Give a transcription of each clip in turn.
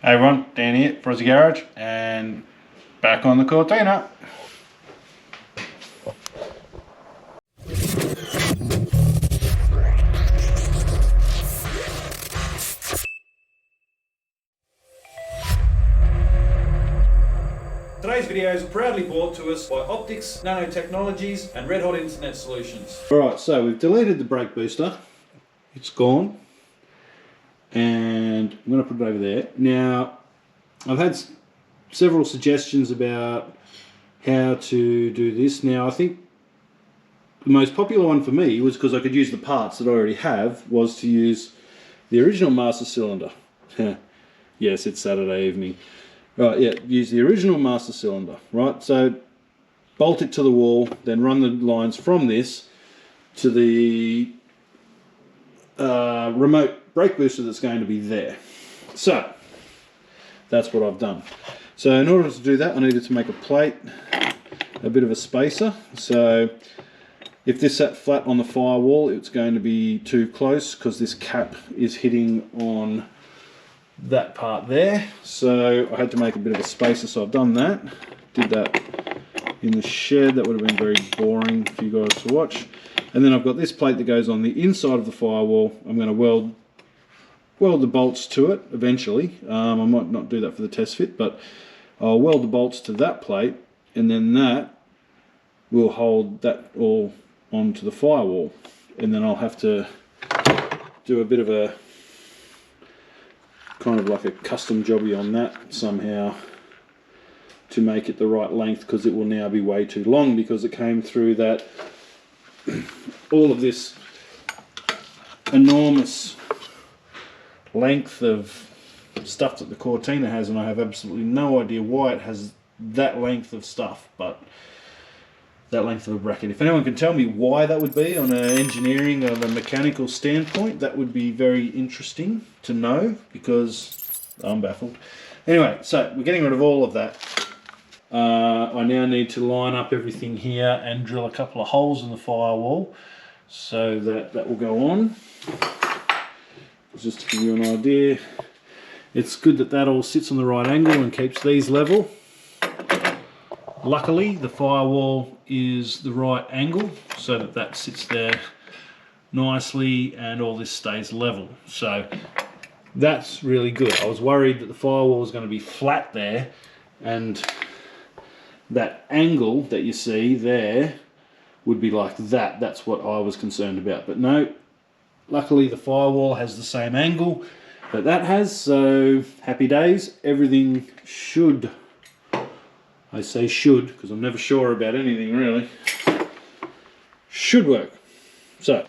Hey everyone, Dan here for Aussie Garage and back on the Cortina. Today's video is proudly brought to us by Optics, Nanotechnologies and Red Hot Internet Solutions. Alright, so we've deleted the brake booster. It's gone. And I'm going to put it over there. Now, I've had several suggestions about how to do this. Now, I think the most popular one for me was, because I could use the parts that I already have, was to use the original master cylinder. Yes, it's Saturday evening. Right, yeah, use the original master cylinder, right? So bolt it to the wall, then run the lines from this to the remote brake booster that's going to be there. So that's what I've done. So in order to do that, I needed to make a plate, a bit of a spacer. So if this sat flat on the firewall, it's going to be too close because this cap is hitting on that part there. So I had to make a bit of a spacer, so I've done that. Did that in the shed. That would have been very boring for you guys to watch. And then I've got this plate that goes on the inside of the firewall. I'm going to weld the bolts to it eventually. I might not do that for the test fit, but I'll weld the bolts to that plate, and then that will hold that all onto the firewall. And then I'll have to do a bit of a kind of like a custom jobby on that somehow to make it the right length, because it will now be way too long because it came through that all of this enormous length of stuff that the Cortina has, and I have absolutely no idea why it has that length of stuff, but that length of a bracket. If anyone can tell me why that would be on an engineering or a mechanical standpoint, that would be very interesting to know, because I'm baffled. Anyway, so we're getting rid of all of that. I now need to line up everything here and drill a couple of holes in the firewall so that that will go on. Just to give you an idea, it's good that that all sits on the right angle and keeps these level. Luckily, the firewall is the right angle so that that sits there nicely and all this stays level. So that's really good. I was worried that the firewall was going to be flat there, and that angle that you see there would be like that. That's what I was concerned about. But no, luckily the firewall has the same angle that that has, so happy days. Everything should, I say should because I'm never sure about anything really, should work. So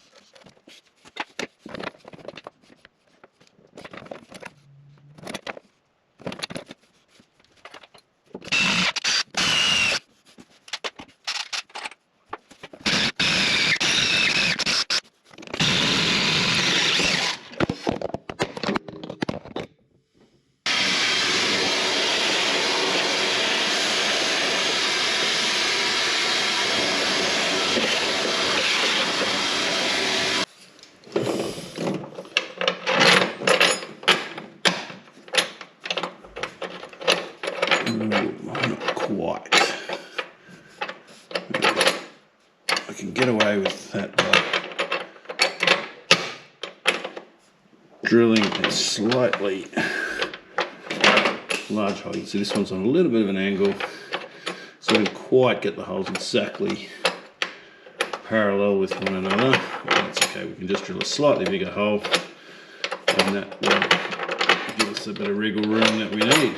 not quite. I can get away with that by drilling a slightly large hole. You can see this one's on a little bit of an angle, so we don't quite get the holes exactly parallel with one another. But that's okay, we can just drill a slightly bigger hole, and that will give us a bit of wriggle room that we need.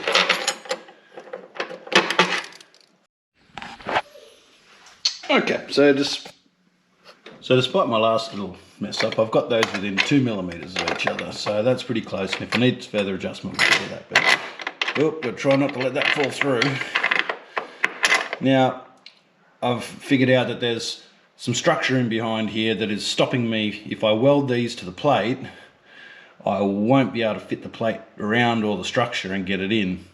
Okay, so despite my last little mess up, I've got those within 2mm of each other, so that's pretty close. And if I need further adjustment, we'll do that. But we'll try not to let that fall through. Now, I've figured out that there's some structure in behind here that is stopping me. If I weld these to the plate, I won't be able to fit the plate around all the structure and get it in.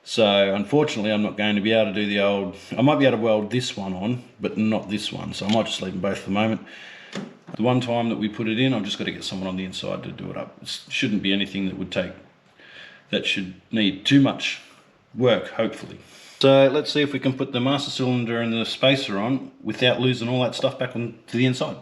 So unfortunately I'm not going to be able to do the old, I might be able to weld this one on, but not this one, so I might just leave them both for the moment. The one time that we put it in, I've just got to get someone on the inside to do it up. It shouldn't be anything that would take that should need too much work, hopefully. So let's see if we can put the master cylinder and the spacer on without losing all that stuff back onto the inside.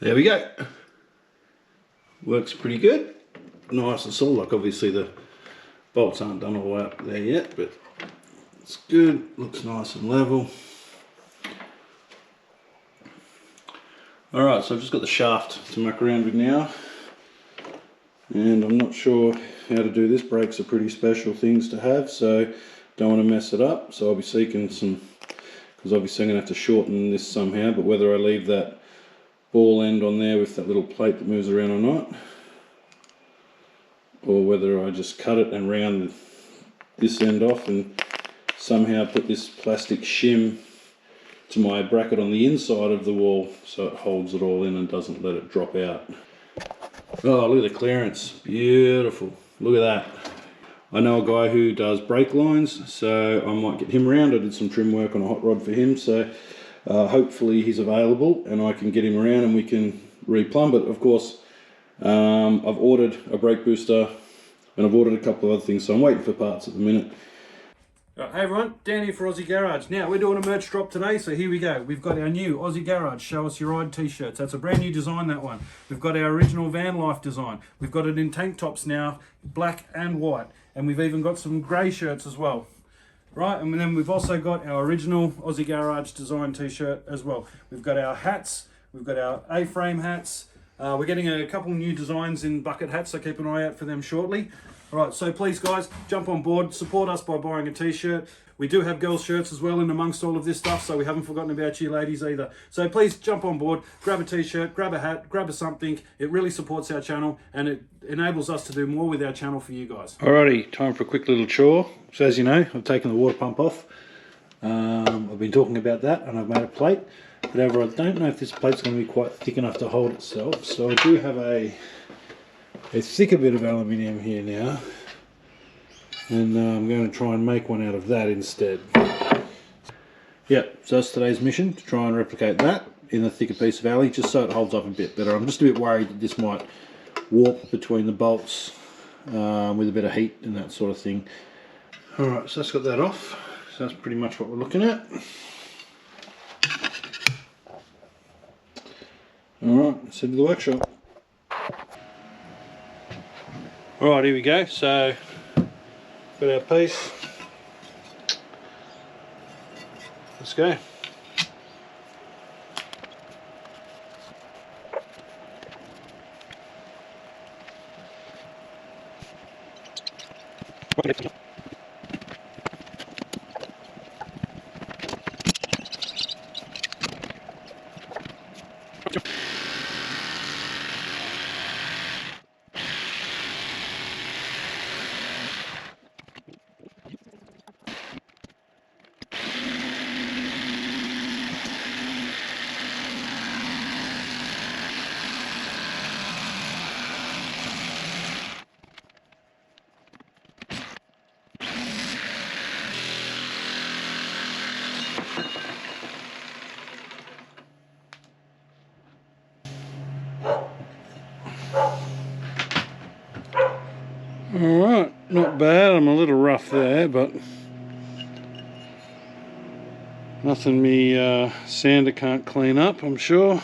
There we go. Works pretty good. Nice and solid. Like obviously the bolts aren't done all the way up there yet, but it's good. Looks nice and level. Alright, so I've just got the shaft to muck around with now. And I'm not sure how to do this. Brakes are pretty special things to have, so don't want to mess it up. So I'll be seeking some, because obviously I'm going to have to shorten this somehow, but whether I leave that ball end on there with that little plate that moves around or not, or whether I just cut it and round this end off and somehow put this plastic shim to my bracket on the inside of the wall so it holds it all in and doesn't let it drop out. Oh, look at the clearance, beautiful, look at that. I know a guy who does brake lines, so I might get him around. I did some trim work on a hot rod for him, so hopefully he's available and I can get him around and we can replumb it. Of course, I've ordered a brake booster and I've ordered a couple of other things, so I'm waiting for parts at the minute. Hey everyone, Dan here for Aussie Garage. Now we're doing a merch drop today, so here we go. We've got our new Aussie Garage Show Us Your Ride t-shirts. That's a brand new design, that one. We've got our original van life design. We've got it in tank tops now, black and white. And we've even got some grey shirts as well. Right, and then we've also got our original Aussie Garage design t-shirt as well. We've got our hats, we've got our A-frame hats. We're getting a couple new designs in bucket hats, so keep an eye out for them shortly. All right, so please guys, jump on board, support us by buying a t-shirt. We do have girls' shirts as well in amongst all of this stuff, so we haven't forgotten about you ladies either. So please jump on board, grab a t-shirt, grab a hat, grab a something. It really supports our channel and it enables us to do more with our channel for you guys. Alrighty, time for a quick little chore. So as you know, I've taken the water pump off. I've been talking about that and I've made a plate. However, I don't know if this plate's going to be quite thick enough to hold itself. So I do have a thicker bit of aluminium here now. And I'm going to try and make one out of that instead. Yep, so that's today's mission, to try and replicate that in a thicker piece of alloy, just so it holds up a bit better. I'm just a bit worried that this might warp between the bolts with a bit of heat and that sort of thing. Alright, so that's got that off. So that's pretty much what we're looking at. Alright, let's head to the workshop. Alright, here we go. So got our piece. Let's go. Alright, not bad. I'm a little rough there, but nothing me sander can't clean up, I'm sure.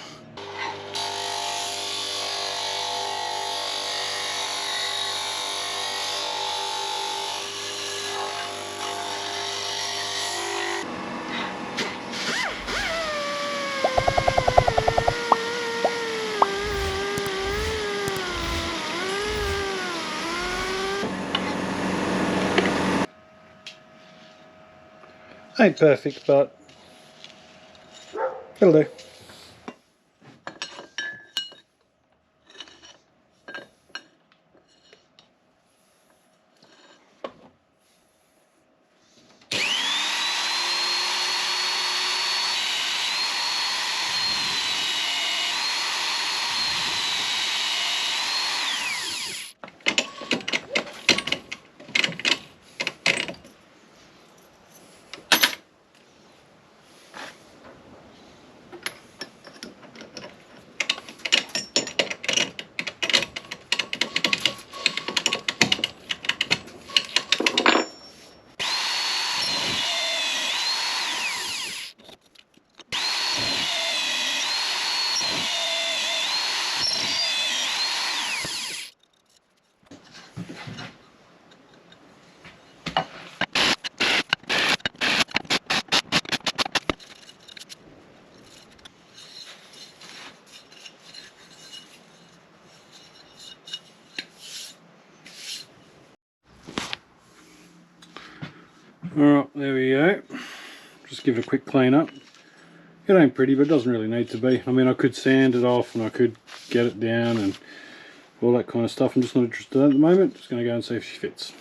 Ain't perfect, but it'll do. just give it a quick clean up. It ain't pretty, but it doesn't really need to be. I mean, I could sand it off and I could get it down and all that kind of stuff. I'm just not interested in it at the moment. Just going to go and see if she fits.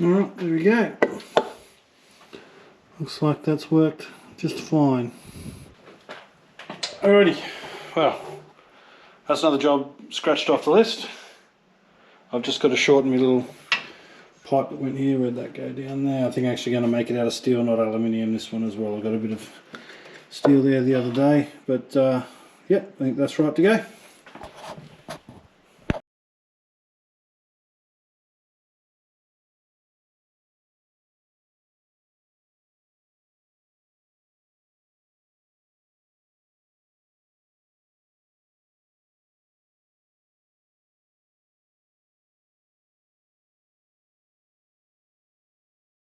Alright, there we go. Looks like that's worked just fine. Alrighty, well, that's another job scratched off the list. I've just got to shorten my little pipe that went here. Where'd that go down there? I think I'm actually going to make it out of steel, not aluminium, this one as well. I got a bit of steel there the other day, but yeah, I think that's right to go.